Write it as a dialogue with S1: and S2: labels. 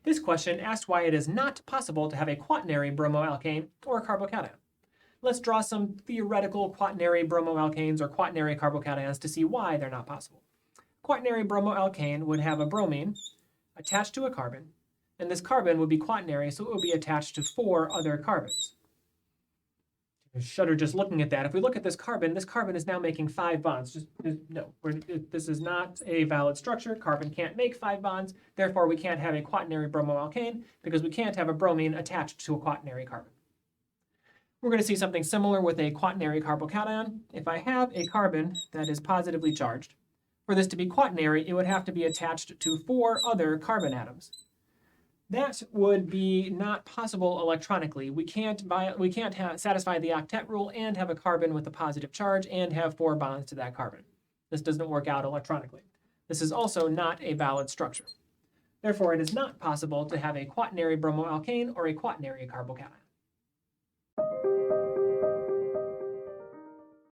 S1: This question asked why it is not possible to have a quaternary bromoalkane or a carbocation. Let's draw some theoretical quaternary bromoalkanes or quaternary carbocations to see why they're not possible. Quaternary bromoalkane would have a bromine attached to a carbon, and this carbon would be quaternary, so it would be attached to 4 other carbons. I shudder just looking at that. If we look at this carbon is now making 5 bonds. This is not a valid structure. Carbon can't make 5 bonds. Therefore, we can't have a quaternary bromoalkane because we can't have a bromine attached to a quaternary carbon. We're going to see something similar with a quaternary carbocation. If I have a carbon that is positively charged, for this to be quaternary, it would have to be attached to 4 other carbon atoms. That would be not possible electronically. We can't satisfy the octet rule and have a carbon with a positive charge and have 4 bonds to that carbon. This doesn't work out electronically. This is also not a valid structure. Therefore, it is not possible to have a quaternary bromoalkane or a quaternary carbocation.